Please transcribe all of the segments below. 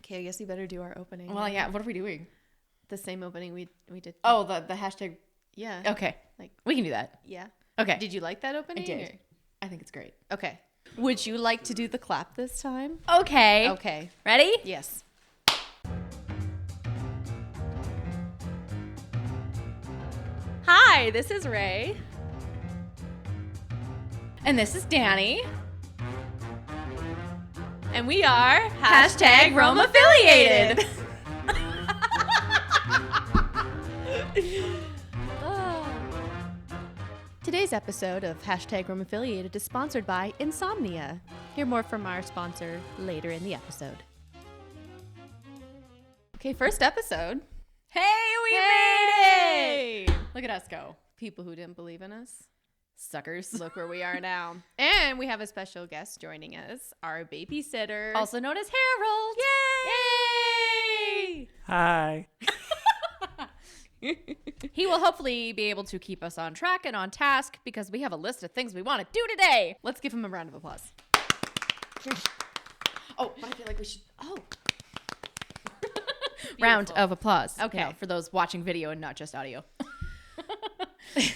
Okay, I guess we better do our opening. Well, yeah. What are we doing? The same opening we did. Oh, the hashtag. Yeah. Okay. Like, we can do that. yeah. Okay. Did you like that opening? I did. Or? I think it's great. Okay. Would you like to do the clap this time? Okay. Okay. Ready? Yes. Hi, this is Ray. And this is Dani. And we are Hashtag Rome affiliated. Today's episode of Hashtag Rome Affiliated is sponsored by Insomnia. Hear more from our sponsor later in the episode. Okay, first episode. Hey, we made it! Look at us go. People who didn't believe in us. Suckers. Look where we are now. And we have a special guest joining us, our babysitter. Also known as Harold. Yay! Hi. He will hopefully be able to keep us on track and on task because we have a list of things we want to do today. Let's give him a round of applause. Oh, but I feel like we should. Oh. Round of applause. Okay. Now, for those watching video and not just audio. Okay.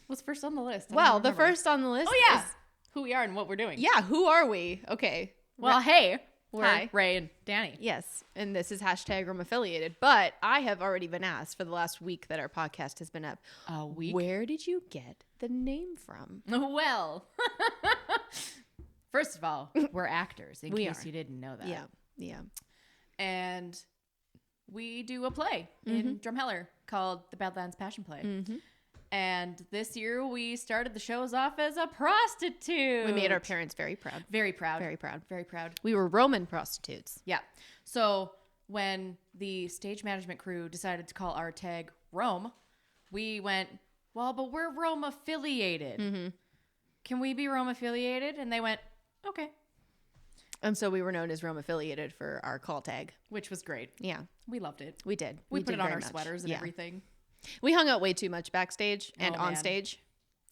What's first on the list? Well, the first on the list is... who we are and what we're doing. Yeah, who are we? Okay. Well, hey. We're Hi. Ray and Dani. Yes, and this is Hashtag Rome Affiliated, but I have already been asked for the last week that our podcast has been up. A week? Where did you get the name from? Well, first of all, we're actors, in We case are. you didn't know that. Yeah. And we do a play in Drumheller called The Badlands Passion Play. Mm-hmm. And this year we started the shows off as a prostitute. We made our parents very proud. very proud. Very proud. Very proud. We were Roman prostitutes. Yeah. So when the stage management crew decided to call our tag Rome, we went, well, but we're Rome affiliated. Mm-hmm. Can we be Rome affiliated? And they went, okay. And so we were known as Rome Affiliated for our call tag. Which was great. Yeah, We loved it. we did. We put did it on very our much. sweaters and Yeah. everything. We hung out way too much backstage and Oh, on man. stage.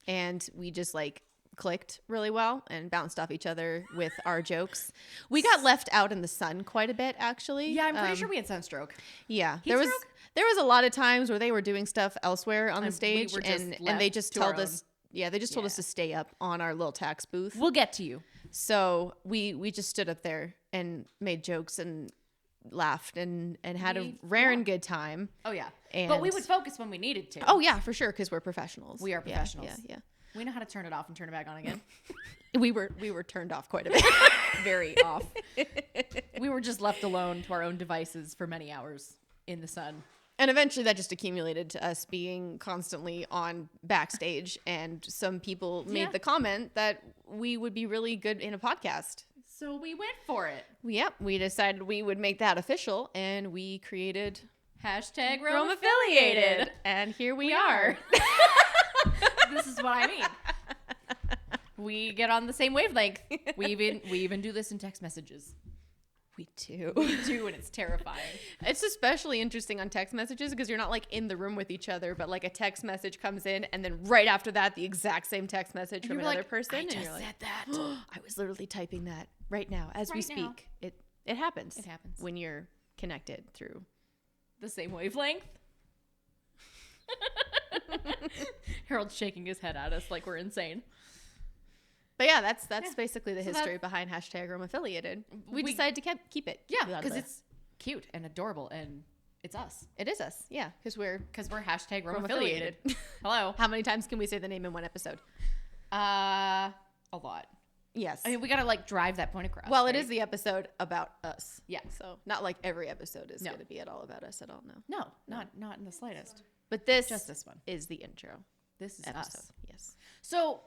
And we just like clicked really well and bounced off each other with our jokes. We got left out in the sun quite a bit, actually. Yeah, I'm pretty sure we had sunstroke. Yeah, Heat there was stroke? a lot of times where they were doing stuff elsewhere on the And we stage, were just and they left just to our told us, they just told us to stay up on our little tax booth. We'll get to you. So we just stood up there and made jokes and laughed and had a rare and good time. Oh, yeah. And But we would focus when we needed to. Oh yeah, for sure, because we're professionals. We are Yeah, professionals. Yeah. We know how to turn it off and turn it back on again. We were turned off quite a bit. Very off. We were just left alone to our own devices for many hours in the sun. And eventually that just accumulated to us being constantly on backstage, and some people made the comment that we would be really good in a podcast. So we went for it. We decided we would make that official, and we created Hashtag Rome affiliated. And here we are. This is what I mean. We get on the same wavelength. We even do this in text messages. We do. We do, and it's terrifying. It's especially interesting on text messages because you're not like in the room with each other, but like a text message comes in, and then right after that, the exact same text message from another person. I and just you're like, said that. I was literally typing that right now as we Right now. speak. It happens. It happens. When you're connected through. The same wavelength. Harold's shaking his head at us like we're insane. But yeah, that's basically the history behind Hashtag Rome Affiliated. We decided to keep it. Yeah, because it's cute and adorable, and it's us. It is us. Yeah, because we're Hashtag Rome Rome affiliated. Hello. How many times can we say the name in one episode? A lot. Yes. I mean, we gotta like drive that point across. Well, right? it is the episode about us. Yeah. So not like every episode is No. going to be at all about us at all. No. No, not in the slightest. But this Just this one. is the intro This is episode. us. Yes. So,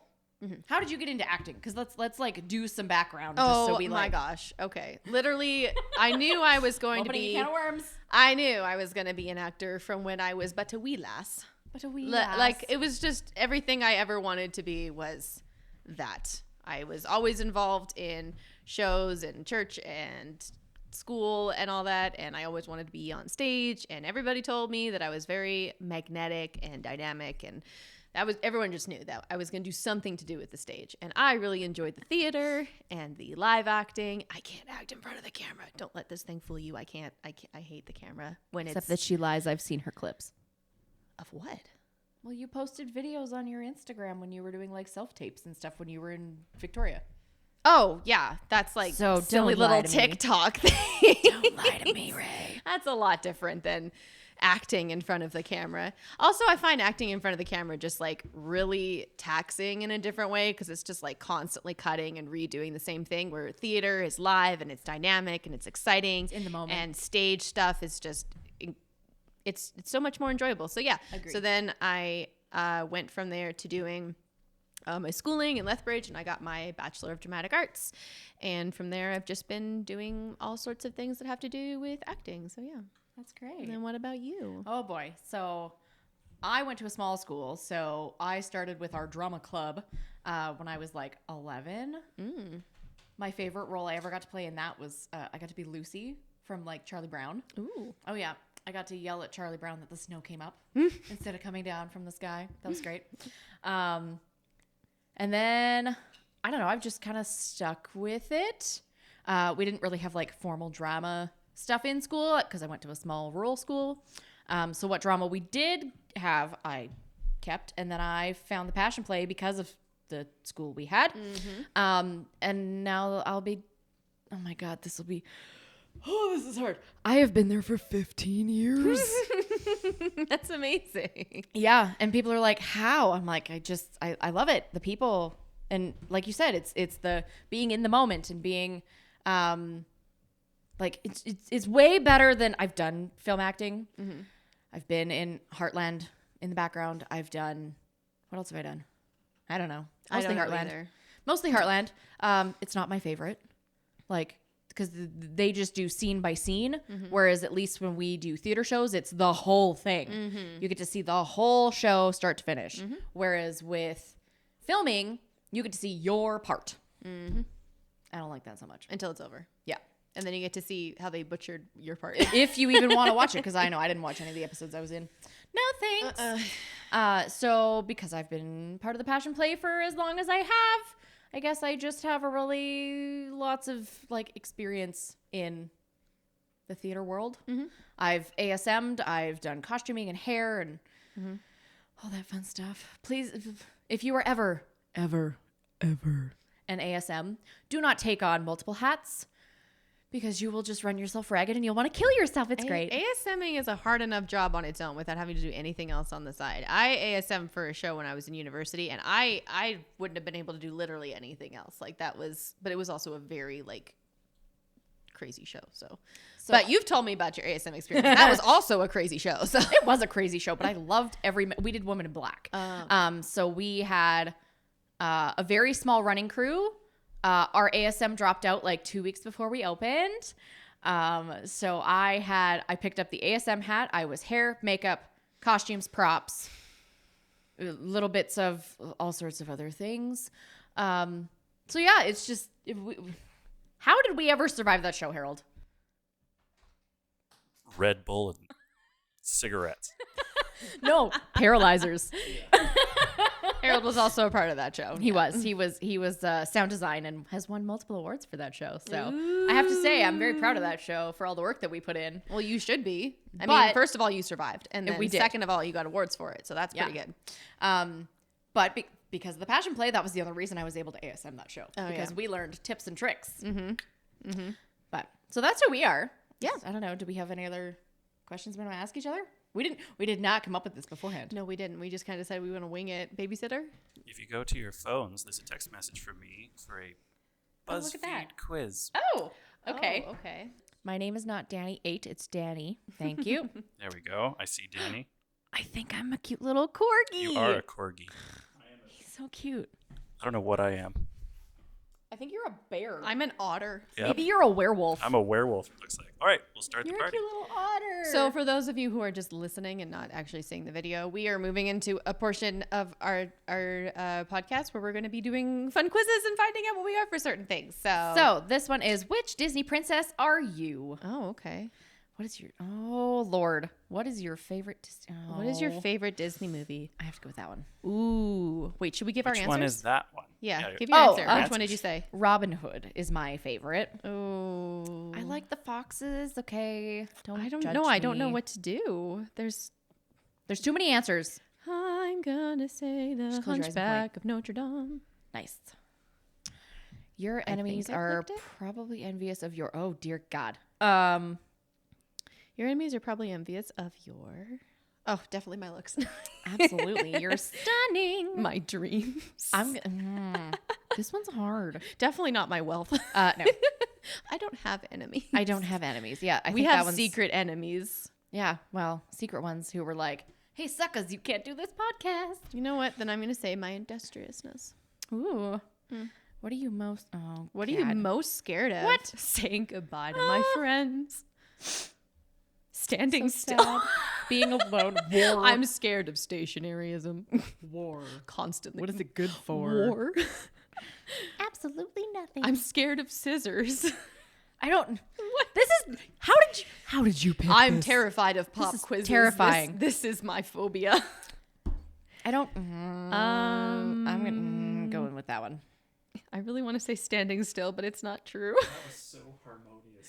how did you get into acting? Because let's like do some background. Oh just so we, my like, gosh. Okay. Literally, I knew I was going to opening be. a can of worms. I knew I was going to be an actor from when I was but a wee lass. But a wee Like it was just everything I ever wanted to be was that. I was always involved in shows and church and school and all that, and I always wanted to be on stage, and everybody told me that I was very magnetic and dynamic, and everyone just knew that I was going to do something to do with the stage. And I really enjoyed the theater and the live acting. I can't act in front of the camera. Don't let this thing fool you. I hate the camera when Except that she lies. I've seen her clips. Of what? Well, you posted videos on your Instagram when you were doing like self-tapes and stuff when you were in Victoria. Oh, yeah. That's like So silly don't lie little to me. TikTok thing. Don't lie to me, Ray. That's a lot different than acting in front of the camera. Also, I find acting in front of the camera just like really taxing in a different way because it's just like constantly cutting and redoing the same thing, where theater is live and it's dynamic and it's exciting. It's in the moment. And stage stuff is just, it's so much more enjoyable. So yeah. Agreed. So then I went from there to doing my schooling in Lethbridge, and I got my Bachelor of Dramatic Arts. And from there, I've just been doing all sorts of things that have to do with acting. So yeah. That's great. And then what about you? Oh boy. So I went to a small school. So I started with our drama club when I was like 11. My favorite role I ever got to play in that was I got to be Lucy from like Charlie Brown. Ooh. Oh yeah. I got to yell at Charlie Brown that the snow came up instead of coming down from the sky. That was great. And then, I don't know, I've just kind of stuck with it. We didn't really have like formal drama stuff in school because I went to a small rural school. So what drama we did have, I kept. And then I found the passion play because of the school we had. And now I'll be, oh my God, this is hard. I have been there for 15 years. That's amazing. Yeah. And people are like, how? I'm like, I love it. The people. And like you said, it's the being in the moment and being, like it's way better than I've done film acting. I've been in Heartland in the background. I've done, what else have I done? I don't know. Mostly Heartland. Mostly Heartland. It's not my favorite. Like, because they just do scene by scene, whereas at least when we do theater shows, it's the whole thing. You get to see the whole show start to finish. Whereas with filming, you get to see your part. I don't like that so much. Until it's over. Yeah. And then you get to see how they butchered your part. If you even want to watch it, because I know I didn't watch any of the episodes I was in. No thanks. So because I've been part of the passion play for as long as I have, I guess I just have a really lots of like experience in the theater world. I've ASM'd, I've done costuming and hair and all that fun stuff. Please, if you are ever an ASM, do not take on multiple hats because you will just run yourself ragged and you'll want to kill yourself. It's great. ASMing is a hard enough job on its own without having to do anything else on the side. I ASM for a show when I was in university, and I wouldn't have been able to do literally anything else. Like that was, but it was also a very like crazy show. So but you've told me about your ASM experience. That was also a crazy show. So it was a crazy show, but I loved we did Woman in Black. So we had a very small running crew. Our ASM dropped out like 2 weeks before we opened. So I picked up the ASM hat. I was hair, makeup, costumes, props, little bits of all sorts of other things. So yeah, it's just, how did we ever survive that show, Harold? Red Bull and cigarettes. No, paralyzers. Harold was also a part of that show. He was sound design and has won multiple awards for that show. So I have to say, I'm very proud of that show for all the work that we put in. Well, you should be. I mean, first of all, you survived. And then second of all, you got awards for it. So that's pretty good. But because of the passion play, that was the other reason I was able to ASM that show. Because we learned tips and tricks. But so that's who we are. Yeah. I don't know. Do we have any other questions we want to ask each other? We did not come up with this beforehand. No, we didn't. We just kind of said we want to wing it. Babysitter? If you go to your phones, there's a text message from me for a BuzzFeed quiz. Oh, okay. Oh, okay. My name is not Dani 8. It's Dani. Thank you. There we go. I see Dani. I think I'm a cute little corgi. You are a corgi. He's so cute. I don't know what I am. I think you're a bear. I'm an otter. Yep. Maybe you're a werewolf. I'm a werewolf, it looks like. All right, we'll start You're the party. a cute little otter. So for those of you who are just listening and not actually seeing the video, we are moving into a portion of our podcast where we're going to be doing fun quizzes and finding out what we are for certain things. So this one is, which Disney princess are you? Oh, okay. What is your... Oh, Lord. What is your favorite... What is your favorite Disney movie? I have to go with that one. Ooh. Wait, should we give our answers? Which one is that one? Yeah, give your answer. Which answers. one did you say? Robin Hood is my favorite. Oh. I like the foxes. Okay. I don't judge know. I don't know me. what to do. There's too many answers. I'm gonna say the Just close your eyes and point. Hunchback of Notre Dame. Nice. Your enemies are probably envious of your... Oh, dear God. Your enemies are probably envious of your... Oh, definitely my looks. Absolutely. You're stunning. My dreams. This one's hard. Definitely not my wealth. No. I don't have enemies. I don't have enemies. Yeah. We have secret enemies. Yeah. Well, secret ones who were like, hey, suckers, you can't do this podcast. You know what? Then I'm going to say my industriousness. Ooh. What are you most... Oh, What are you most scared of? What? Saying goodbye to my friends. Standing still. Being alone. War. I'm scared of stationaryism. War. Constantly. What is it good for? War. Absolutely nothing. I'm scared of scissors. I don't... What? This is... How did you pick I'm this? terrified of pop is quizzes. terrifying. This is my phobia. I don't... I'm going to go in with that one. I really want to say standing still, but it's not true. That was so harmonious.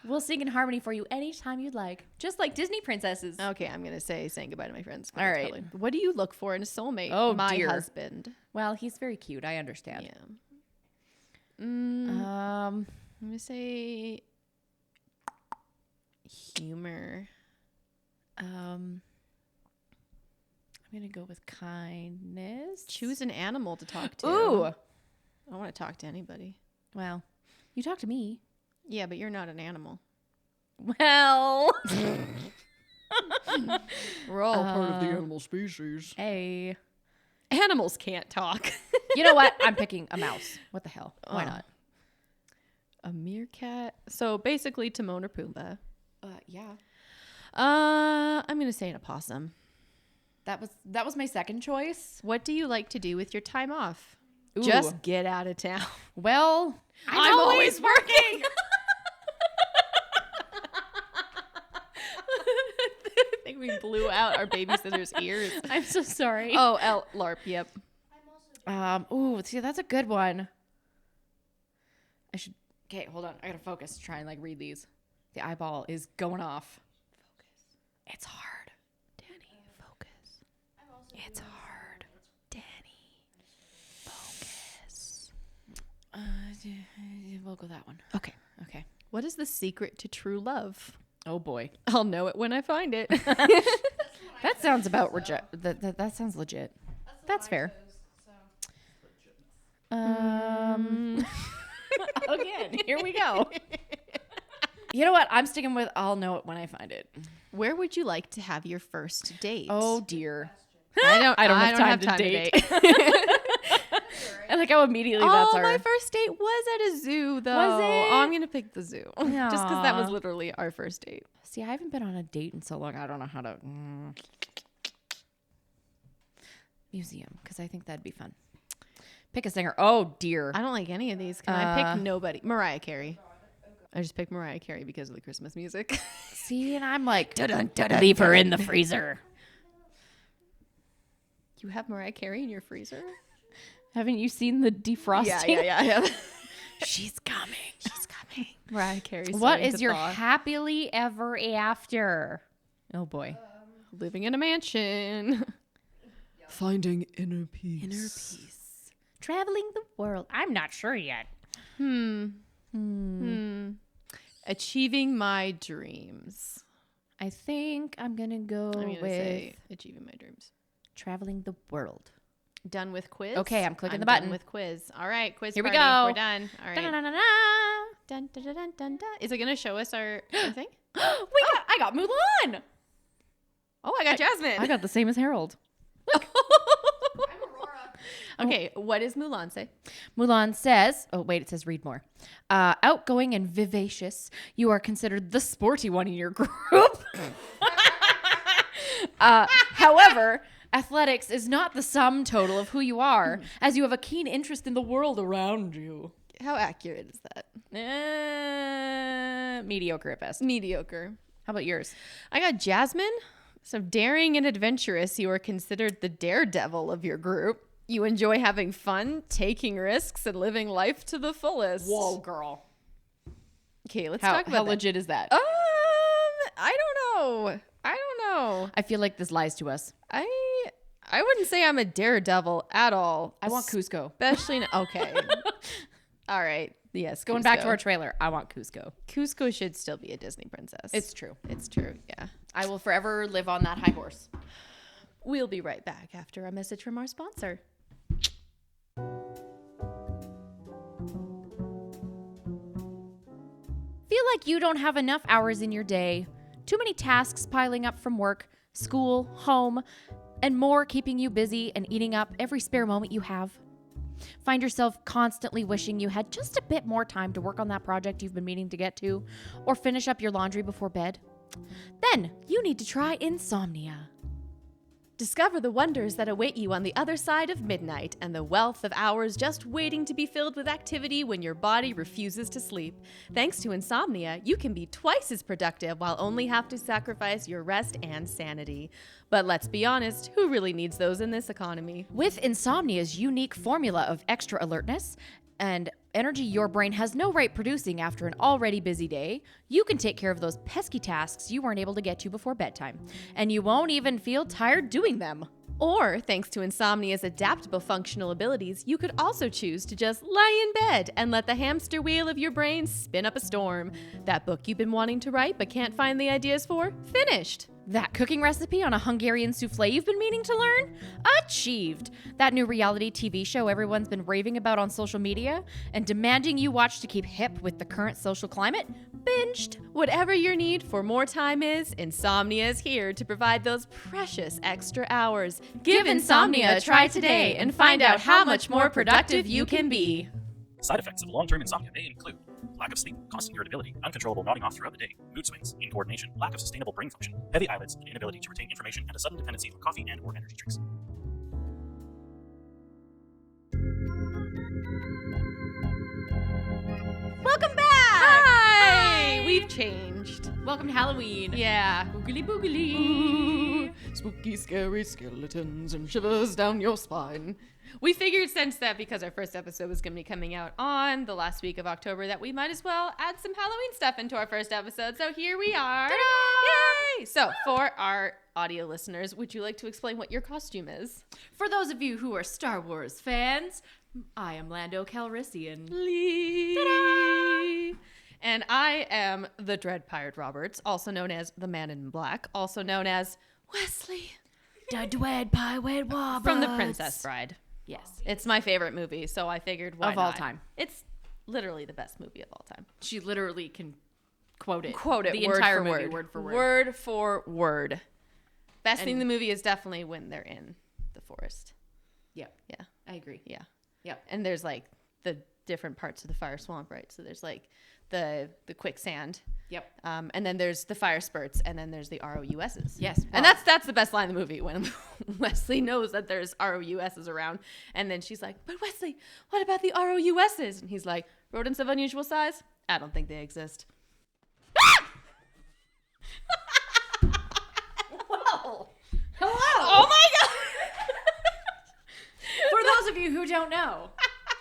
We'll sing in harmony for you anytime you'd like. Just like Disney princesses. Okay, I'm going to say saying goodbye to my friends. All right. What do you look for in a soulmate? Oh, my dear. husband. Well, he's very cute. I understand. Yeah. I'm going to say humor. I'm going to go with kindness. Choose an animal to talk to. Ooh. I don't want to talk to anybody. Well, you talk to me. Yeah, but you're not an animal. Well. We're all part of the animal species. Hey. Animals can't talk. You know what? I'm picking a mouse. What the hell? Why not? A meerkat. So basically Timon or Pumbaa. Yeah. I'm going to say an opossum. That was my second choice. What do you like to do with your time off? Ooh. Just get out of town. Well, I'm always working. I think we blew out our babysitter's ears. I'm so sorry. Oh, LARP, yep. Ooh, see, that's a good one. Okay, hold on. I gotta focus to try and read these. The eyeball is going off. Focus. It's hard. Dani, focus. It's hard. Dani, focus. We'll go that one. Okay. Okay. What is the secret to true love? Oh boy. I'll know it when I find it. That sounds about that sounds legit. That's fair. Again, here we go. You know what? I'm sticking with I'll know it when I find it. Where would you like to have your first date? Oh dear. I don't have time to date. I like how immediately that's our... my first date was at a zoo, though. Was it? Oh, I'm going to pick the zoo. Just because that was Aw. literally our first date. See, I haven't been on a date in so long. I don't know how to... Museum, because I think that'd be fun. Pick a singer. Oh, dear. I don't like any of these. Can I pick nobody? Mariah Carey. I just picked Mariah Carey because of the Christmas music. See, and I'm like, leave her in the freezer. You have Mariah Carey in your freezer? Haven't you seen the defrosting? Yeah. She's coming. She's coming. Mariah Carey. What is your happily ever after? Oh, boy. Living in a mansion. Finding inner peace. Inner peace. Traveling the world. I'm not sure yet. Achieving my dreams. I think I'm going to go with say achieving my dreams. traveling the world. Done with quiz? Okay, I'm clicking the button. Done with quiz. All right, quiz Here we party. go. We're done. All right. Da-da-da-da-da. Dun, dun, dun, dun, dun, dun. Is it going to show us our thing? I got Mulan. Oh, I got Jasmine. I got the same as Harold. Okay, what does Mulan say? Mulan says, oh, wait, it says read more. Outgoing and vivacious, you are considered the sporty one in your group. However, athletics is not the sum total of who you are, as you have a keen interest in the world around you. How accurate is that? Mediocre at best. Mediocre. How about yours? I got Jasmine. So daring and adventurous, you are considered the daredevil of your group. You enjoy having fun, taking risks, and living life to the fullest. Whoa, girl. Okay, let's talk about how legit is that? I don't know. I feel like this lies to us. I wouldn't say I'm a daredevil at all. I want Cusco. Especially okay. All right. Yes. Going back to our trailer, I want Cusco. Cusco should still be a Disney princess. It's true. It's true. Yeah. I will forever live on that high horse. We'll be right back after a message from our sponsor. Feel like you don't have enough hours in your day. Too many tasks piling up from work, school, home, and more keeping you busy and eating up every spare moment you have. Find yourself constantly wishing you had just a bit more time to work on that project you've been meaning to get to, or finish up your laundry before bed? Then you need to try Insomnia. Discover the wonders that await you on the other side of midnight and the wealth of hours just waiting to be filled with activity when your body refuses to sleep. Thanks to Insomnia, you can be twice as productive while only have to sacrifice your rest and sanity. But let's be honest, who really needs those in this economy? With Insomnia's unique formula of extra alertness and energy your brain has no right producing after an already busy day, you can take care of those pesky tasks you weren't able to get to before bedtime, and you won't even feel tired doing them. Or, thanks to Insomnia's adaptable functional abilities, you could also choose to just lie in bed and let the hamster wheel of your brain spin up a storm. That book you've been wanting to write but can't find the ideas for? Finished! That cooking recipe on a Hungarian souffle you've been meaning to learn? Achieved! That new reality TV show everyone's been raving about on social media and demanding you watch to keep hip with the current social climate? Binged! Whatever your need for more time is, Insomnia is here to provide those precious extra hours. Give Insomnia a try today and find out how much more productive you can be. Side effects of long-term insomnia may include lack of sleep, constant irritability, uncontrollable nodding off throughout the day, mood swings, incoordination, lack of sustainable brain function, heavy eyelids, and inability to retain information, and a sudden dependency on coffee and or energy drinks. Welcome back! Hi! We've changed. Welcome to Halloween. Yeah. Boogly boogly. Spooky, scary skeletons and shivers down your spine. We figured since that because our first episode was going to be coming out on the last week of October that we might as well add some Halloween stuff into our first episode. So here we are. Ta-da! Yay! So for our audio listeners, would you like to explain what your costume is? For those of you who are Star Wars fans, I am Lando Calrissian. Ta-da! And I am the Dread Pirate Roberts, also known as the Man in Black, also known as Wesley. The Dread Pirate Roberts. From The Princess Bride. Yes. It's my favorite movie, so I figured why of all not? time. It's literally the best movie of all time. She literally can quote it. Quote it the word entire for movie, word. word for word. Word for word. Best thing in And- the movie is definitely when they're in the forest. Yep. Yeah. I agree. Yeah. Yep. And there's like the different parts of the fire swamp, right? So there's like the quicksand. Yep. And then there's the fire spurts, and then there's the ROUSs. Yes. And that's the best line in the movie when Wesley knows that there's ROUSs around, and then she's like, "But Wesley, what about the ROUSs?" And he's like, "Rodents of unusual size? I don't think they exist." Whoa. Hello. Oh my god! For those of you who don't know,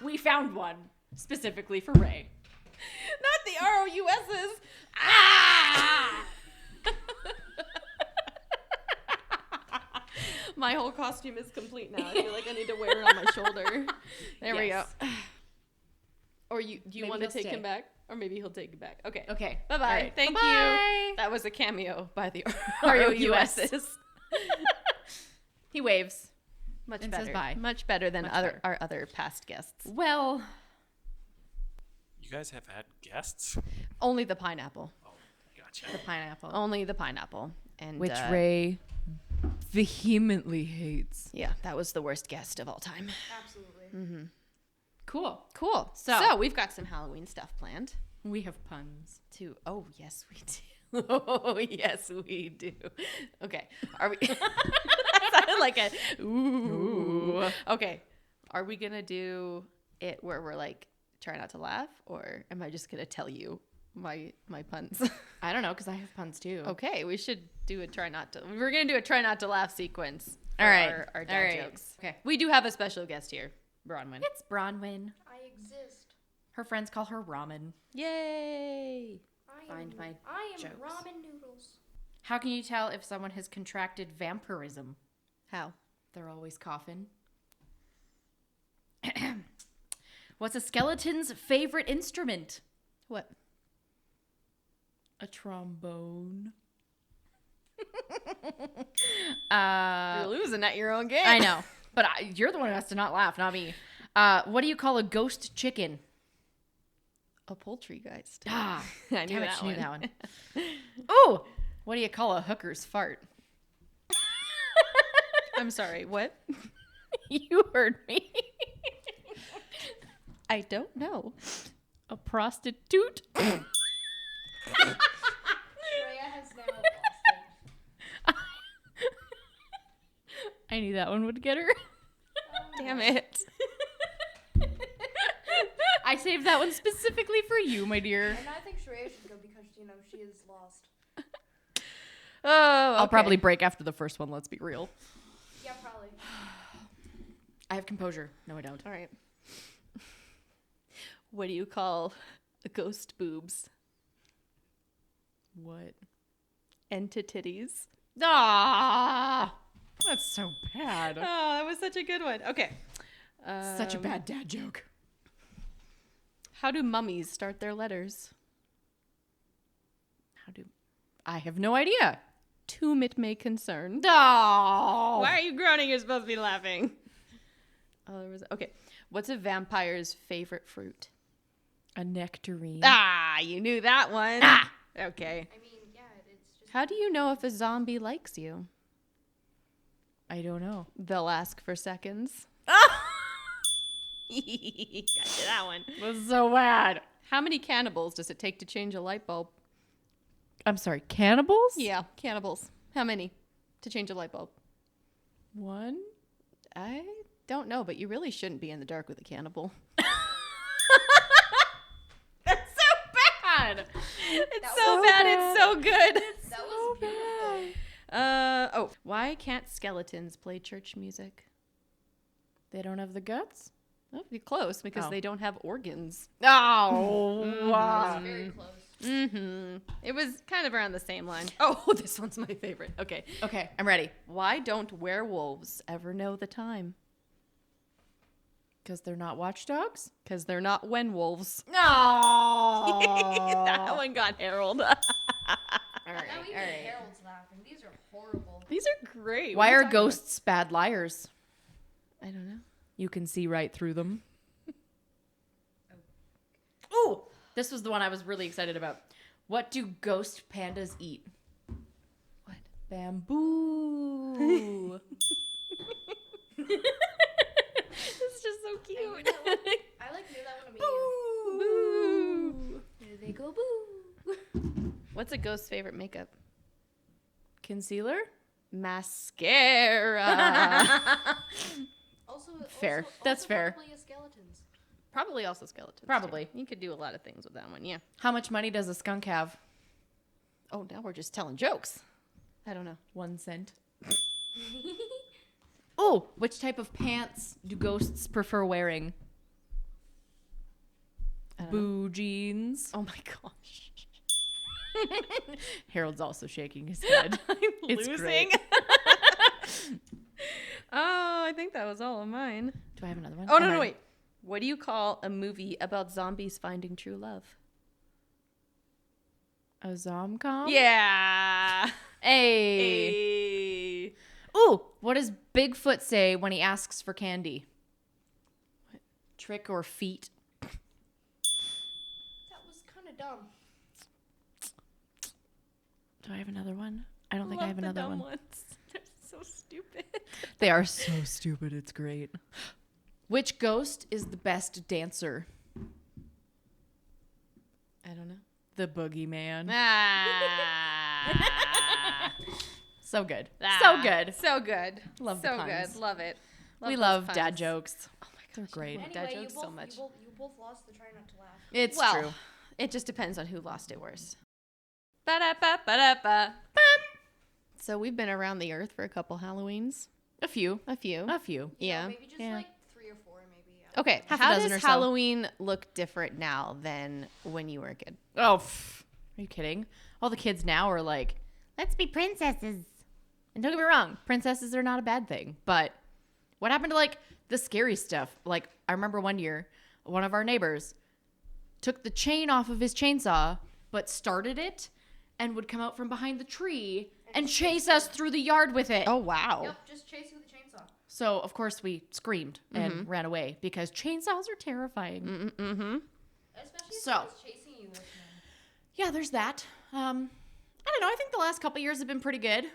we found one specifically for Ray. Not the ROUSs. Ah! My whole costume is complete now. I feel like I need to wear it on my shoulder. There we go. Yes. Or do you Maybe want to he'll take stay. him back? Or maybe he'll take you back. Okay. Okay. Bye-bye. All right. Thank Bye-bye. you. That was a cameo by the ROUSs. ROUSs. He waves. Much And better. says bye. Much better than Much better. our other past guests. Well, You guys have had guests? Only the pineapple. Oh, gotcha. the pineapple. Only the pineapple. And Which Ray vehemently hates. Yeah, that was the worst guest of all time. Absolutely. Mm-hmm. Cool. Cool. So- So we've got some Halloween stuff planned. We have puns. Oh, yes, we do. Oh, yes, we do. Okay. Are we? That sounded like a ooh. Okay. Are we going to do it where we're like try not to laugh, or am I just gonna tell you my puns? I don't know, because I have puns too. Okay, we should do a try not to. We're gonna do a try not to laugh sequence. All right, our dad all right. jokes. Okay, We do have a special guest here, Bronwyn. it's Bronwyn. I exist. Her friends call her Ramen. Yay! Find my I am jokes. ramen noodles. How can you tell if someone has contracted vampirism? How? They're always coughing. What's a skeleton's favorite instrument? What? A trombone. You're losing at your own game. I know, but you're the one who has to not laugh, not me. What do you call a ghost chicken? A poultrygeist. Ah, I knew damn it, that she knew one. that one. Ooh, what do you call a hooker's fart? I'm sorry. What? You heard me. I don't know. A prostitute. Freya has now lost it. I knew that one would get her. Damn it. I saved that one specifically for you, my dear. And I think Shreya should go because, she is lost. Oh, I'll probably break after the first one, let's be real. Yeah, probably. I have composure. No, I don't. All right. What do you call a ghost boobs? What? Entititties. Ah, that's so bad. Oh, that was such a good one. Okay. Such a bad dad joke. How do mummies start their letters? I have no idea. To whom it may concern. Oh. Why are you groaning? You're supposed to be laughing. Oh, there was okay. What's a vampire's favorite fruit? A nectarine. Ah, you knew that one. Ah. Okay. I mean, yeah, it's just... How do you know if a zombie likes you? I don't know. They'll ask for seconds. Got you that one. Was so bad. How many cannibals does it take to change a light bulb? I'm sorry, cannibals? Yeah, cannibals. How many to change a light bulb? One? I don't know, but you really shouldn't be in the dark with a cannibal. That's so bad. It's so bad. It's so good. That was beautiful. Why can't skeletons play church music? They don't have the guts? Oh, you're close because Oh. they don't have organs. Oh, Very close. Mm-hmm. It was kind of around the same line. Oh, this one's my favorite. Okay. Okay, I'm ready. Why don't werewolves ever know the time? Because they're not watchdogs? Because they're not wenwolves. No. That one got Harold. All right, Now even all right. Harold's laughing. These are horrible. These are great. Why What are you talking about? ghosts bad liars? I don't know. You can see right through them. Ooh, this was the one I was really excited about. What do ghost pandas eat? What? Bamboo. It's just so cute. I knew that one immediately. Boo. Here they go, boo. What's a ghost's favorite makeup? Concealer? Mascara. Also, Fair. That's fair. Probably a skeletons. Probably also skeletons. Probably. too. You could do a lot of things with that one. Yeah. How much money does a skunk have? Oh, now we're just telling jokes. I don't know. 1 cent. Oh, which type of pants do ghosts prefer wearing? I don't know. Boo jeans. Oh my gosh. Harold's also shaking his head. I'm It's losing. great. Oh, I think that was all of mine. Do I have another one? Oh, no, Am no, I- wait. What do you call a movie about zombies finding true love? A zomcom? Yeah. Hey. Hey. Ooh, what does Bigfoot say when he asks for candy? What? Trick or feet? That was kind of dumb. Do I have another one? I don't think I have Love the another dumb one. ones. They're so stupid. They are so stupid. It's great. Which ghost is the best dancer? I don't know. The boogeyman. Ah. So good. Ah. So good. So good. Love the so puns. good. Love it. We those love puns. dad jokes. Oh my They're great. Dad Anyway, jokes so much. You both lost, so try not to laugh. It's Well, true. it just depends on who lost it worse. Ba-da-ba-ba-da-ba. So we've been around the earth for a couple Halloweens. A few. A few. Yeah. Maybe just Yeah. like 3 or 4, maybe. Yeah. Okay. Half a How dozen does or so. Halloween look different now than when you were a kid? Oh, are you kidding? All the kids now are like, let's be princesses. And don't get me wrong, princesses are not a bad thing. But what happened to like the scary stuff? Like, I remember one year, one of our neighbors took the chain off of his chainsaw, but started it and would come out from behind the tree and chase us through the yard with it. Oh, wow. Yep, just chase you with a chainsaw. So, of course, we screamed and ran away because chainsaws are terrifying. Mm-hmm. Especially if So- someone's chasing you with them. Yeah, there's that. I don't know. I think the last couple years have been pretty good.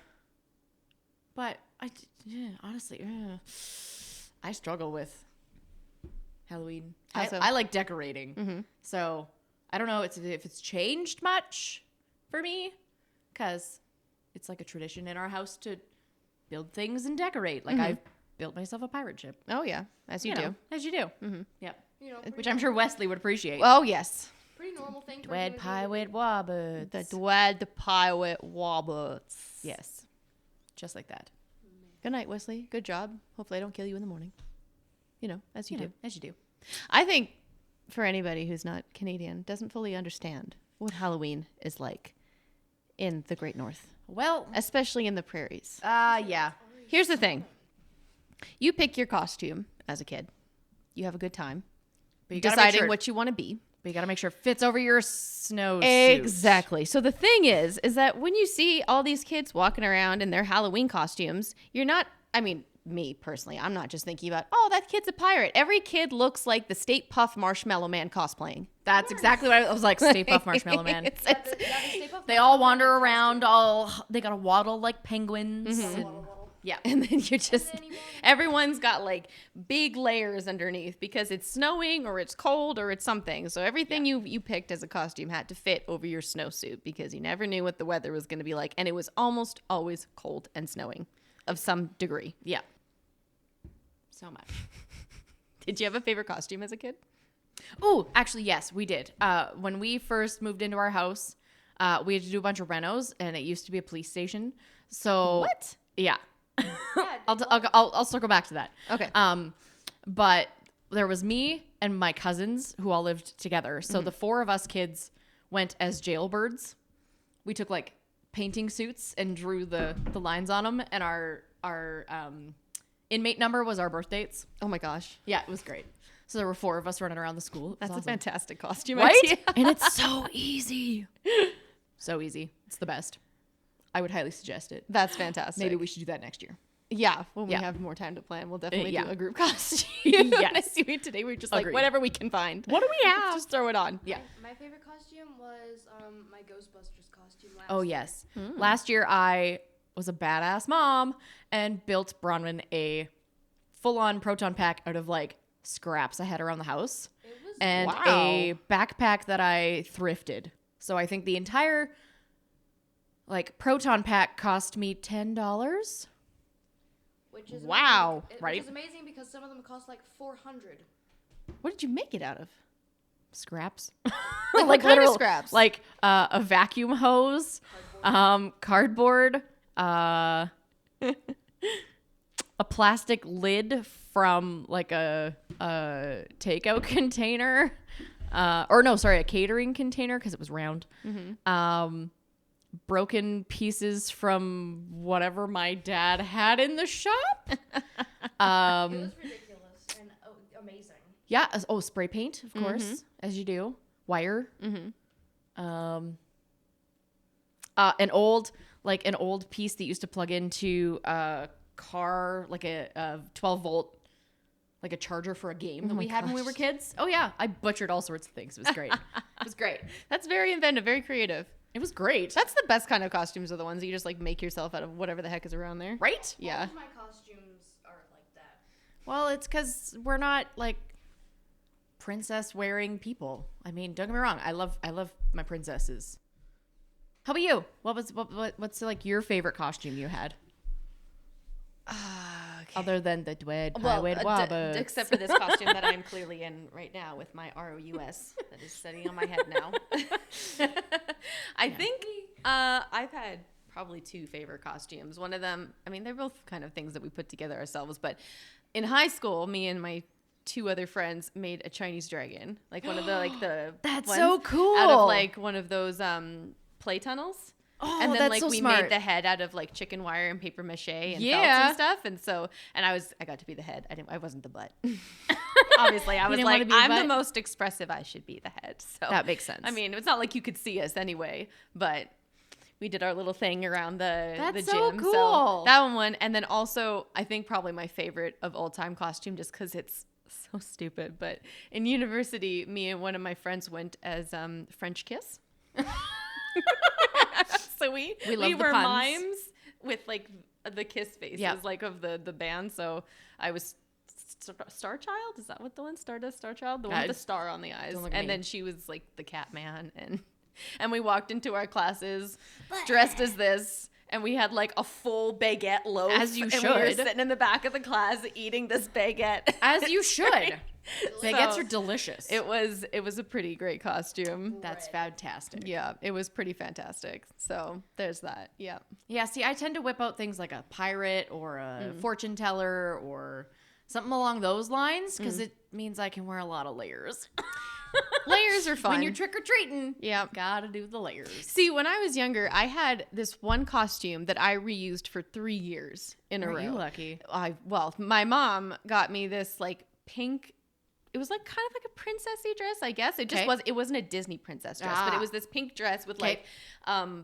But honestly, I struggle with Halloween. How so? I like decorating. So I don't know if it's changed much for me because it's like a tradition in our house to build things and decorate. Like I've built myself a pirate ship. Oh, yeah. As you do. Know, as you do. Yep. You know, Which I'm sure Wesley would appreciate. Oh, yes. pretty normal thing. for Dwed human pie beings. with wobbits. The Dwed the Pirate Wobbits. Yes. Just like that. Good night, Wesley. Good job. Hopefully I don't kill you in the morning. You know, as you do. As you do. I think for anybody who's not Canadian, doesn't fully understand what Halloween is like in the Great North, Well, especially in the prairies. yeah. Here's the thing. You pick your costume as a kid. You have a good time But you gotta deciding make sure, what you want to be. But you got to make sure it fits over your snow suit. Exactly. So the thing is that when you see all these kids walking around in their Halloween costumes, you're not, I mean, me personally, I'm not just thinking about, oh, that kid's a pirate. Every kid looks like the Stay Puft Marshmallow Man cosplaying. That's exactly what I was like. Stay Puft Marshmallow Man. They all wander around. They got to waddle like penguins. and- yeah. And then you're just, then you want- everyone's got like big layers underneath because it's snowing or it's cold or it's something. So everything you picked as a costume had to fit over your snowsuit because you never knew what the weather was going to be like. And it was almost always cold and snowing of some degree. Yeah. So much. Did you have a favorite costume as a kid? Oh, actually, yes, we did. When we first moved into our house, we had to do a bunch of renos, and it used to be a police station. So What? Yeah. I'll circle back to that. Okay. But there was me and my cousins who all lived together. So the four of us kids went as jailbirds. We took like painting suits and drew the lines on them, and our inmate number was our birth dates. Oh my gosh. Yeah, it was great. So there were four of us running around the school. It was That's a awesome. fantastic costume Right? idea. And it's so easy. So easy. It's the best. I would highly suggest it. That's fantastic. Maybe we should do that next year. Yeah, when we Yeah. have more time to plan, we'll definitely yeah. do a group costume. Yes. Today we're just like, Agreed. whatever we can find. What do we have? Just throw it on. Yeah. My favorite costume was my Ghostbusters costume last Oh, year. yes. Last year, I was a badass mom and built Bronwyn a full-on proton pack out of like scraps I had around the house It was and Wow. a backpack that I thrifted. So I think the entire like proton pack cost me $10. which is Wow. amazing, Right? Which is amazing because some of them cost like $400. What did you make it out of? Scraps. Like, what kind of literal- scraps? Like a vacuum hose, cardboard, a plastic lid from like a takeout container, a catering container because it was round. Broken pieces from whatever my dad had in the shop. It was ridiculous and amazing. Yeah. Spray paint, of course, as you do. Wire. An old piece that used to plug into a car, like a 12-volt, like a charger for a game that we had when we were kids. Oh yeah, I butchered all sorts of things. It was great. It was great. That's very inventive, very creative. It was great. That's the best kind of costumes are the ones that you just like make yourself out of whatever the heck is around there. Right? All Yeah. of my costumes are like that. Well, it's because we're not like princess wearing people. I mean, don't get me wrong. I love my princesses. How about you? What's like your favorite costume you had? Other than the except for this costume that I'm clearly in right now with my ROUS that is sitting on my head now. I think I've had probably 2 favorite costumes. One of them, I mean, they're both kind of things that we put together ourselves, but in high school, me and my 2 other friends made a Chinese dragon, like one of the That's ones so cool, out of like one of those play tunnels. Oh, and then that's like so we smart. made the head out of like chicken wire and paper mache and belts and stuff. And so, and I got to be the head. I wasn't the butt. Obviously, I was like, I'm the most expressive. I should be the head. So that makes sense. I mean, it's not like you could see us anyway, but we did our little thing around the That's gym. so cool. So that one won. And then also, I think probably my favorite of all time costume, just because it's so stupid. But in university, me and one of my friends went as French Kiss. So we were mimes with like the Kiss faces, like of the band. So I was Star Child. Is that what the one Stardust Star Child? The one with the star on the eyes. And then she was like the Cat Man, and we walked into our classes dressed as this. And we had like a full baguette loaf. As you should. And we were sitting in the back of the class eating this baguette. As you should. Baguettes are delicious. It was a pretty great costume. That's fantastic. Yeah, it was pretty fantastic. So there's that. Yeah. Yeah, see, I tend to whip out things like a pirate or a fortune teller or something along those lines because it means I can wear a lot of layers. Layers are fun. When you're trick-or-treating, yeah, gotta do the layers. See, when I was younger, I had this one costume that I reused for 3 years in a row. Are you lucky? Well, my mom got me this like pink, it was like kind of like a princessy dress, I guess. It just it wasn't a Disney princess dress, but it was this pink dress with like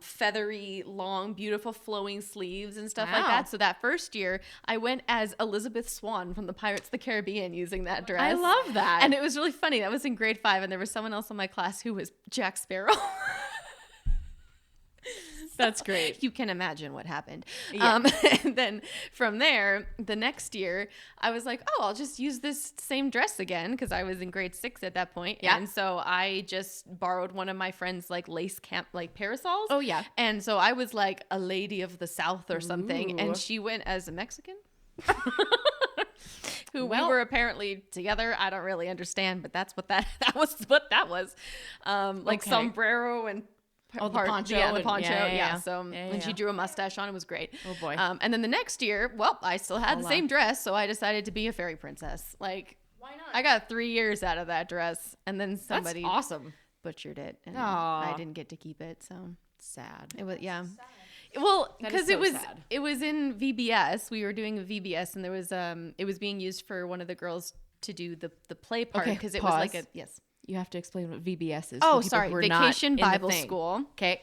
feathery, long, beautiful flowing sleeves and stuff like that. So that first year, I went as Elizabeth Swann from the Pirates of the Caribbean using that dress. I love that. And it was really funny. That was in grade 5, and there was someone else in my class who was Jack Sparrow. That's great. You can imagine what happened. Yeah. And then from there, the next year, I was like, oh, I'll just use this same dress again because I was in grade 6 at that point. Yeah. And so I just borrowed one of my friend's like lace camp like parasols. Oh, yeah. And so I was like a lady of the South or something. Ooh. And she went as a Mexican. Who we were apparently together. I don't really understand, but that's what that was. What that was. Like sombrero and the poncho. Yeah, the poncho. Yeah. So and she drew a mustache on. It was great. Oh boy. And then the next year, well, I still had the same dress, so I decided to be a fairy princess. Like, why not? I got 3 years out of that dress, and then somebody That's awesome. butchered it, and Aw. I didn't get to keep it. So Sad. it was Well, That because is so sad. it was in VBS. We were doing a VBS, and there was it was being used for one of the girls to do the play part Okay, because it was like a You have to explain what VBS is. Oh, for people sorry. who are not Vacation in the Bible thing. School. Okay.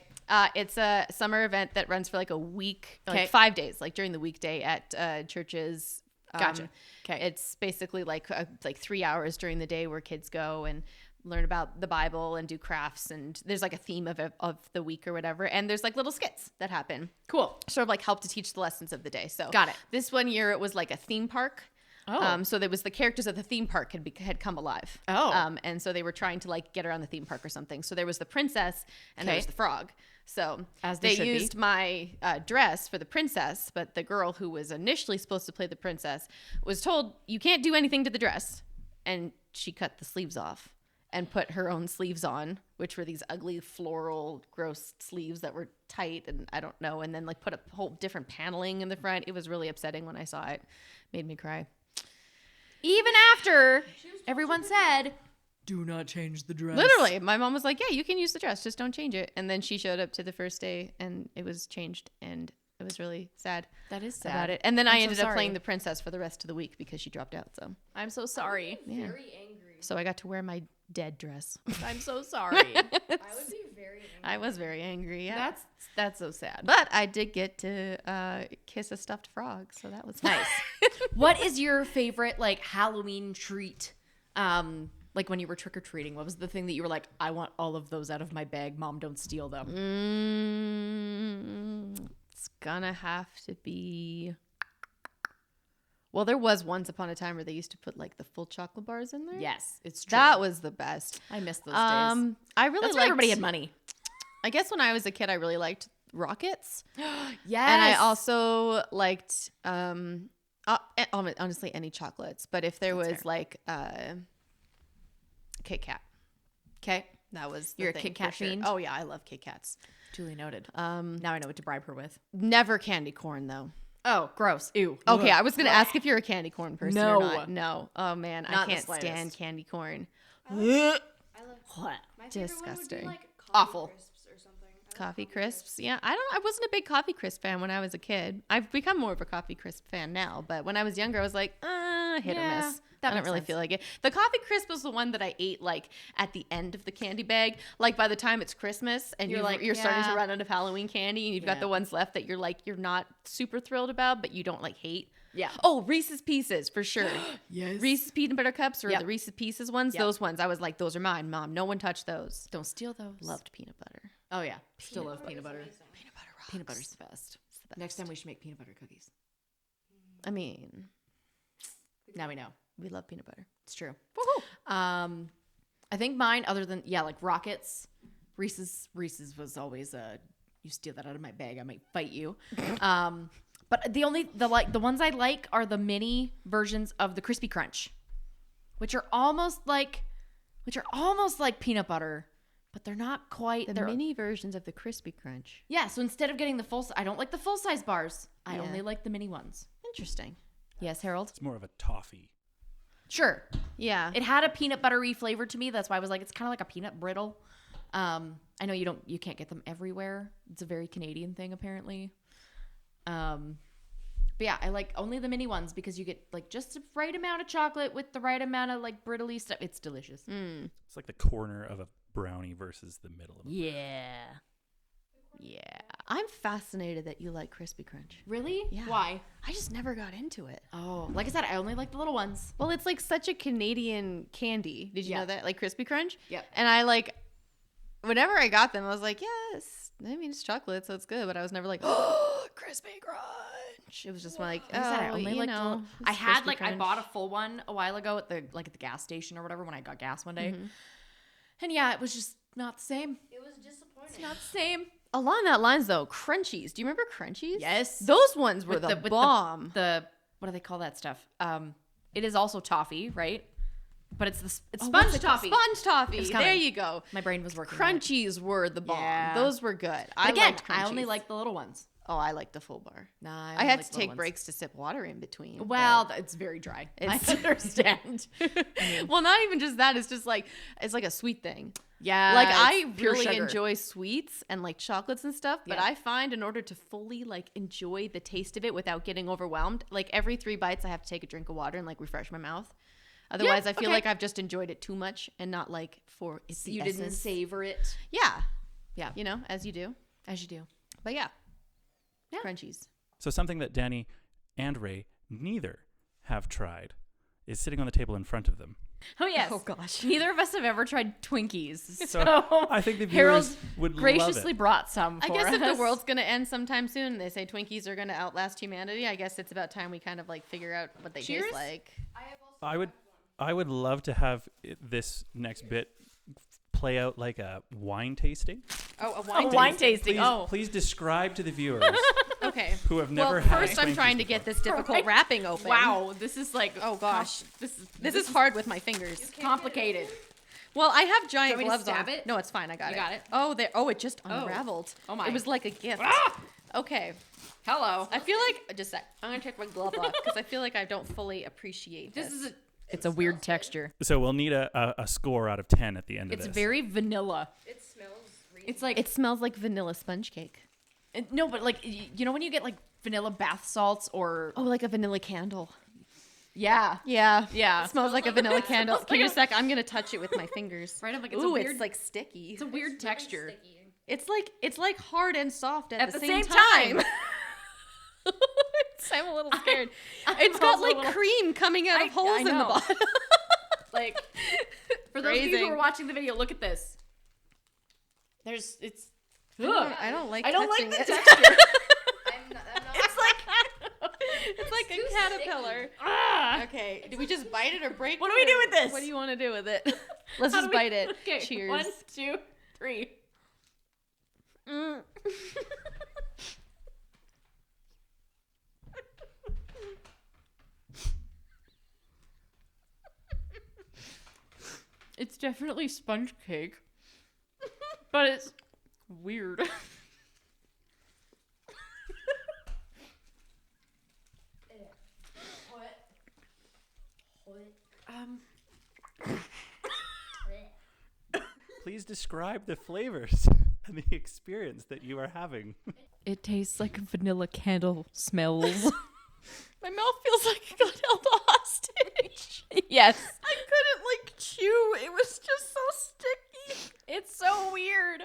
It's a summer event that runs for like a week, Okay. like 5 days, like during the weekday at churches. Gotcha. Okay. It's basically like 3 hours during the day where kids go and learn about the Bible and do crafts. And there's like a theme of the week or whatever. And there's like little skits that happen. Cool. Sort of like help to teach the lessons of the day. So Got it. This one year it was like a theme park. Oh. So there was the characters of the theme park had come alive. Oh. And so they were trying to like get around the theme park or something. So there was the princess and there was the frog. So As there they should be. used my dress for the princess, but the girl who was initially supposed to play the princess was told, you can't do anything to the dress. And she cut the sleeves off and put her own sleeves on, which were these ugly floral gross sleeves that were tight and I don't know. And then like put a whole different paneling in the front. It was really upsetting when I saw it. Made me cry. Even after everyone said, do not change the dress. Literally, my mom was like, yeah, you can use the dress, just don't change it. And then she showed up to the first day and it was changed and it was really sad. That is sad. About it. And then I so ended up sorry. playing the princess for the rest of the week because she dropped out. So I'm so sorry. yeah. Very angry. So I got to wear my dead dress. I'm so sorry. I would be very angry. I was very angry. Yeah. That's so sad. But I did get to kiss a stuffed frog, so that was nice. What is your favorite like Halloween treat? Like when you were trick or treating, what was the thing that you were like, I want all of those out of my bag. Mom, don't steal them. It's gonna have to be. Well, there was once upon a time where they used to put like the full chocolate bars in there. Yes, it's true. That was the best. I miss those days. I really That's liked. when everybody had money. I guess when I was a kid, I really liked rockets. Yes. And I also liked honestly, any chocolates. But if there was fair. like Kit Kat, Okay. that was the You're a thing Kit for Kat sure. fiend? Oh yeah, I love Kit Kats. Duly noted. Now I know what to bribe her with. Never candy corn though. Oh, gross. Ew. Okay, Ugh. I was gonna ask if you're a candy corn person No. or not. No. Oh man, Not I in the can't stand slightest. candy corn. I love What? my favorite one would Disgusting. be like coffee Awful. crisps or something. I love Coffee crisps. Yeah, I wasn't a big coffee crisp fan when I was a kid. I've become more of a coffee crisp fan now, but when I was younger, I was like, hit or Yeah, miss. that I don't makes really sense. feel like it. The coffee crisp was the one that I ate like at the end of the candy bag. Like by the time it's Christmas and You're you're like, you're starting to yeah. run out of Halloween candy, and you've got Yeah. the ones left that you're not super thrilled about, but you don't like hate. Yeah. Oh, Reese's Pieces for sure. Yes. Reese's peanut butter cups or Yep. the Reese's Pieces ones. Yep. Those ones, I was like, those are mine, Mom. No one touched those. Don't steal those. Loved peanut butter. Oh yeah. Still love peanut butter. Peanut butter rocks. Peanut butter's the best. Next time we should make peanut butter cookies. I mean, Now we know. we love peanut butter. It's true. I think mine, other than like Rockets, Reese's was always you steal that out of my bag, I might fight you. But the ones I like are the mini versions of the Crispy Crunch, which are almost like peanut butter, but they're not quite. The mini versions of the Crispy Crunch. Yeah, so instead of getting I don't like the full size bars. I Yeah. only like the mini ones. Interesting. Yes, Harold. It's more of a toffee. Sure. Yeah. It had a peanut buttery flavor to me. That's why I was like, it's kind of like a peanut brittle. I know you can't get them everywhere. It's a very Canadian thing, apparently. But yeah, I like only the mini ones because you get like just the right amount of chocolate with the right amount of like brittly stuff. It's delicious. It's like the corner of a brownie versus the middle of a Yeah. Yeah. I'm fascinated that you like Crispy Crunch. Really? Yeah. Why? I just never got into it. Oh, like I said, I only like the little ones. Well, it's like such a Canadian candy. Did you Yeah. know that? Like Crispy Crunch? Yep. And I like, whenever I got them, I was like, yes. I mean, it's chocolate, so it's good. But I was never like, oh, Crispy Crunch. It was just like, Like I said, I oh, only you liked know. I it's had Crispy like I Crunch. bought a full one a while ago at the gas station or whatever when I got gas one day. And yeah, it was just not the same. It was disappointing. It's not the same. Along that lines, though, Crunchies. Do you remember Crunchies? Yes. Those ones were With the with bomb. The what do they call that stuff? It is also toffee, right? But it's what's sponge it called? toffee. Sponge toffee. It's There coming. you go. My brain was working. on it. Crunchies were the bomb. Yeah. Those were good. But again, liked I only Crunchies. like the little ones. Oh, I like the full bar. Nah, I had to take breaks to sip water in between. Well, but it's very dry. it's- I understand. well, not even just that. It's just like it's like a sweet thing. Yeah, Like it's I pure really sugar. enjoy sweets and like chocolates and stuff, but Yeah. I find in order to fully like enjoy the taste of it without getting overwhelmed, like every 3 bites I have to take a drink of water and like refresh my mouth. Otherwise, I feel okay. like I've just enjoyed it too much and not like for its You essence. didn't savor it. Yeah, Yeah, you know, as you do. as you do. But yeah, Yeah. Crunchies. So something that Dani and Ray neither have tried is sitting on the table in front of them. Oh yes. Oh, gosh. Neither of us have ever tried Twinkies, So so I think the Harold viewers would graciously love it. brought some. I For guess if the us. world's gonna end sometime soon, and they say Twinkies are gonna outlast humanity, I guess it's about time we kind of like figure out what they Cheers. taste like. I would love to have this next bit play out like a wine tasting. Oh, a wine tasting. Please, Oh, please describe to the viewers Okay. who have never Well, had first I'm Twinkies trying to before. get this difficult Right. wrapping open. wow! This is like Oh gosh. this This is hard with my fingers. complicated. Well, I have giant Do you want me to gloves stab on. it? No, it's fine. I got You it. got it? Oh, there. Oh, it just unraveled. Oh my. It was like a gift. Ah! Okay. Hello. I feel like just a sec. I'm gonna take my glove off because I feel like I don't fully appreciate this. This is it's a weird texture. So we'll need a score out of 10 at the end of It's this. very vanilla. It smells really It's like It smells like vanilla sponge cake. no, but like you know when you get like vanilla bath salts or Oh, like a vanilla candle. yeah. Yeah. Yeah. It smells like a vanilla candle. Smells Give me a like sec. I'm gonna touch it with my fingers. Right, I'm like, it's a Ooh, weird- it's like sticky. It's a weird texture. It's like hard and soft at At the the same same time. time. I'm a little scared. It's got also a like little- cream coming out of I holes in the know. bottom. Like for those of you who Phrasing. are watching the video, look at this. It's I don't like. I don't like touching the it. texture. I'm not It's like It's like too a caterpillar. ah. Okay, do we just bite it or break What it? do we do or with this? What do you want to do with it? Let's How just do we- bite it. Okay, Cheers. 1, 2, 3. Mm. It's definitely sponge cake. But it's weird. Please describe the flavors and the experience that you are having. It tastes like vanilla candle smells. My mouth feels like it got held hostage. Yes. I couldn't like chew. It was just so sticky. It's so weird.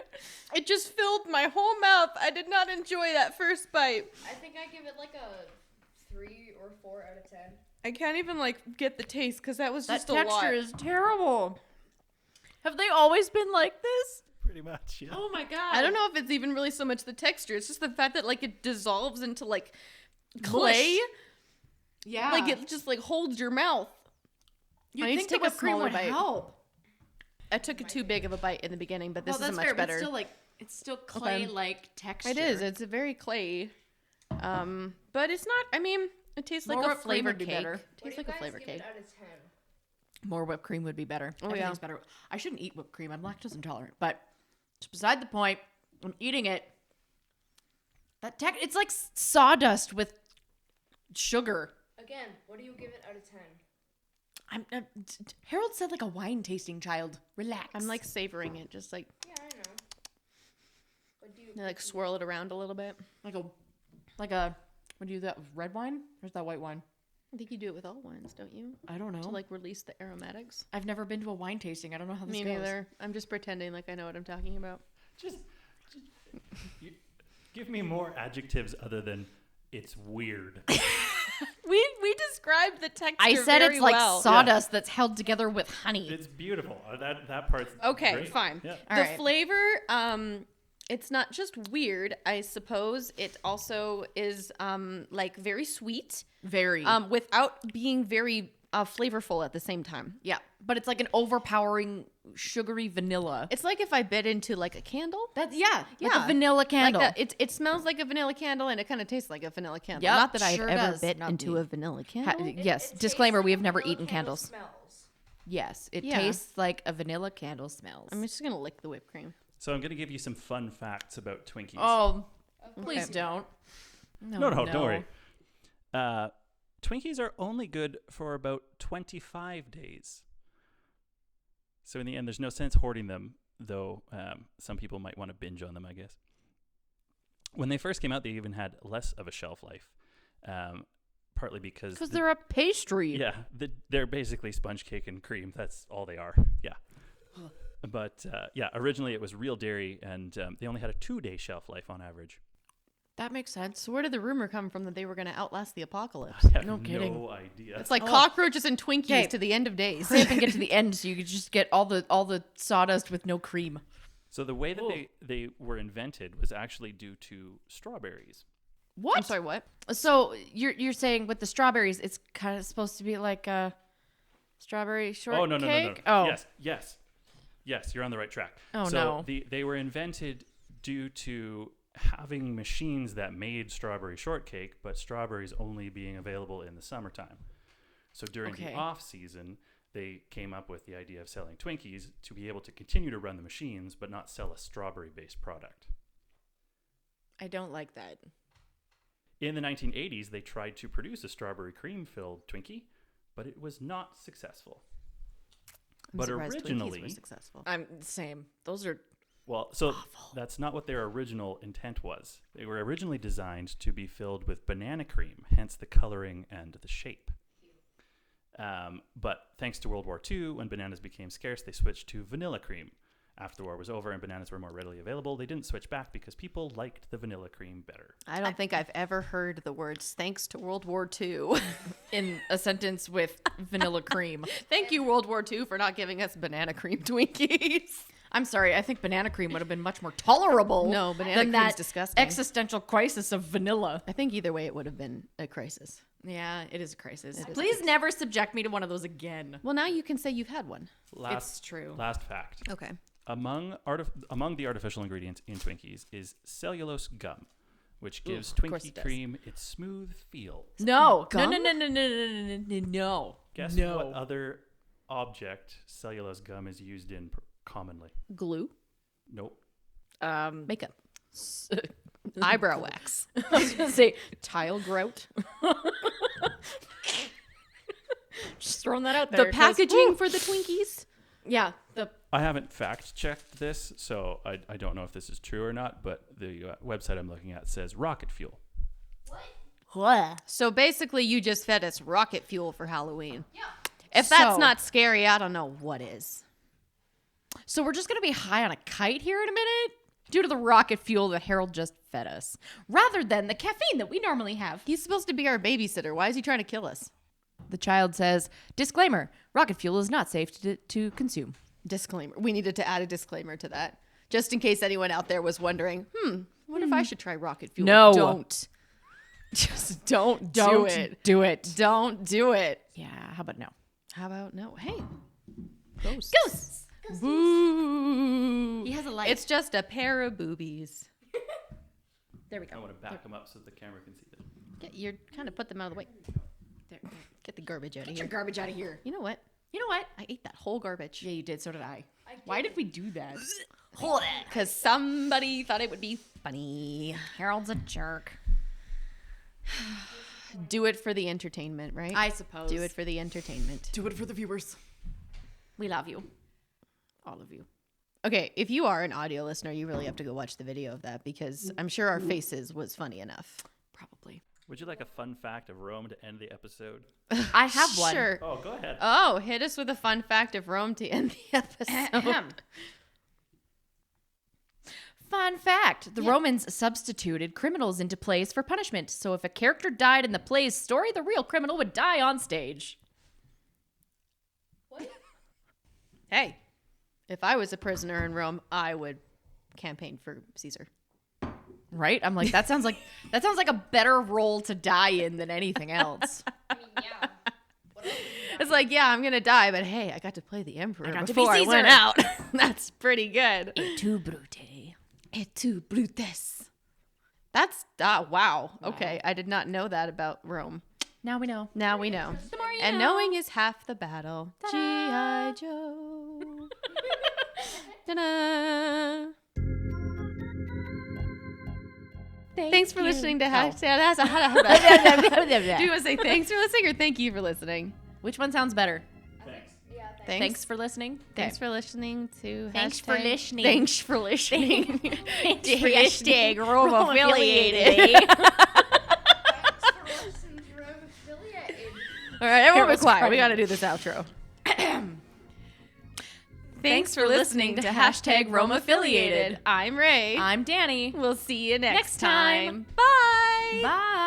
It just filled my whole mouth. I did not enjoy that first bite. I think I give it like a 3 or 4 out of 10. I can't even like get the taste because that was That just a lot. texture is terrible. Have they always been like this? Pretty much, yeah. Oh my god. I don't know if it's even really so much the texture. It's just the fact that like it dissolves into like clay. Yeah. Like it just like holds your mouth. You'd I need think to take the a whipped cream smaller would bite. help. I took a too big of a bite in the beginning, but this is that's much fair, better. But it's still clay-like texture. It is. It's a very clay. But it's not. I mean, it tastes like More a whipped cream flavor would be cake. better. Tastes like a flavor cake. Out of 10? More whipped cream would be better. Oh, Everything's better. I shouldn't eat whipped cream. I'm lactose intolerant. But it's beside the point. I'm eating it. It's like sawdust with sugar. Again, what do you give it out of 10? Harold said like a wine tasting child. Relax. I'm like savoring it, just like Yeah, I know. What do you like swirl it around a little bit. like a what do you do that with red wine? Or is that white wine? I think you do it with all wines, don't you? I don't know. To like release the aromatics. I've never been to a wine tasting. I don't know how this Me goes. neither. I'm just pretending like I know what I'm talking about. Just give me more adjectives other than it's weird. We described the texture. I said very it's like well. sawdust that's held together with honey. It's beautiful. That part's Okay, great. fine. Yeah. All The right. flavor, it's not just weird. I suppose it also is like very sweet, Very. without being very flavorful at the same time. Yeah, but it's like an overpowering sugary vanilla. It's like if I bit into like a candle. Like a Yeah. vanilla candle. Like that. It smells like a vanilla candle, and it kind of tastes like a vanilla candle. Yep, Not that I've sure ever does. bit Not into me. a vanilla candle. Yes. It Disclaimer: tastes we like have never a vanilla eaten candle candles. Smells. Yes, it Yeah. tastes like a vanilla candle smells. I'm just gonna lick the whipped cream. So I'm going to give you some fun facts about Twinkies. Oh, please Okay. don't. No, don't worry. Twinkies are only good for about 25 days. So in the end, there's no sense hoarding them, though some people might want to binge on them, I guess. When they first came out, they even had less of a shelf life, partly because They're a pastry. yeah, they're basically sponge cake and cream. That's all they are. Yeah. But yeah, originally it was real dairy, and they only had a 2-day shelf life on average. That makes sense. So where did the rumor come from that they were gonna outlast the apocalypse? I have No kidding. no idea. It's like Oh. cockroaches and Twinkies Okay. to the end of days. Hurry up and get to the end so you could just get all the sawdust with no cream. So the way that they were invented was actually due to strawberries. What? I'm sorry, what? So you're saying with the strawberries, it's kind of supposed to be like a strawberry shortcake? Oh no. Oh, Yes, you're on the right track. Oh, so no. They were invented due to having machines that made strawberry shortcake, but strawberries only being available in the summertime. So during the Okay. off season, they came up with the idea of selling Twinkies to be able to continue to run the machines, but not sell a strawberry-based product. I don't like that. In the 1980s, they tried to produce a strawberry cream-filled Twinkie, but it was not successful. I'm But surprised Twinkies originally- were successful. I'm same. Those are Well, so that's not what their original intent was. They were originally designed to be filled with banana cream, hence the coloring and the shape. But thanks to World War II, when bananas became scarce, they switched to vanilla cream. After the war was over and bananas were more readily available, they didn't switch back because people liked the vanilla cream better. I don't think I've ever heard the words "thanks to World War II." in a sentence with vanilla cream. Thank you, World War II, for not giving us banana cream Twinkies. I'm sorry. I think banana cream would have been much more tolerable. No, banana than cream's that disgusting. existential crisis of vanilla. I think either way, it would have been a crisis. Yeah, it is a crisis. is a Please never subject me to one of those again. Well, now you can say you've had one. It's true. Last fact. Okay. Among the artificial ingredients in Twinkies is cellulose gum, which gives of course Twinkie it does. cream its smooth feel. No. Gum? No. Guess No. what other object cellulose gum is used in commonly? Glue. Nope. Makeup. Eyebrow wax. I was gonna say tile grout. Just throwing that out there. The packaging for the Twinkies. Yeah. The I haven't fact checked this, so I don't know if this is true or not, but the website I'm looking at says rocket fuel. So basically, you just fed us rocket fuel for Halloween. Yeah. If that's So- not scary, I don't know what is. So we're just gonna be high on a kite here in a minute due to the rocket fuel that Harold just fed us, rather than the caffeine that we normally have. He's supposed to be our babysitter. Why is he trying to kill us? The child says, "Disclaimer: rocket fuel is not safe to consume." Disclaimer. We needed to add a disclaimer to that, just in case anyone out there was wondering. What if I should try rocket fuel? No. Don't. Just don't do Don't it. do it. Don't do it. Yeah. How about no? How about no? Hey, ghosts. Ghosts. Boo. He has a light. It's just a pair of boobies. There we I go. want to back them up so the camera can see them. You're kind of put them out of the way. There. Get the garbage out of Get here. your garbage out of here. You know what? You know what? I ate that whole garbage. Yeah, you did. So did I. Why did we do that? Because somebody thought it would be funny. Harold's a jerk. Do it for the entertainment, right? I suppose. Do it for the entertainment. Do it for the viewers. We love you. All of you. Okay, if you are an audio listener, you really have to go watch the video of that because I'm sure our faces was funny enough. Probably. Would you like a fun fact of Rome to end the episode? I have one. Sure. Oh, go ahead. Oh, hit us with a fun fact of Rome to end the episode. Fun fact. The Romans substituted criminals into plays for punishment. So if a character died in the play's story, the real criminal would die on stage. Hey, if I was a prisoner in Rome, I would campaign for Caesar. Right? I'm like, that sounds like a better role to die in than anything else. Yeah. It's like, yeah, I'm gonna die, but hey, I got to play the emperor got to before be I went Caesar. out. That's pretty good. Et tu, Brute. Et tu, Brutus. That's wow. Okay, I did not know that about Rome. Now we know. Now we know. The more you And know. knowing is half the battle. G.I. Joe. Ta-da. Thanks for listening to Hashtag. Do you want to say thanks for listening or thank you for listening? Which one sounds better? Thanks. Yeah. Thanks for listening. Thanks for listening to Thanks for listening. Thanks for listening. Thanks to for hashtag listening. Rome Rome affiliated. Thanks for listening to Rome Affiliated. All right, everyone be was quiet. crying. We got to do this outro. Thanks for listening to Hashtag Rome Affiliated. I'm Ray. I'm Dani. We'll see you next Next time. time. Bye. Bye.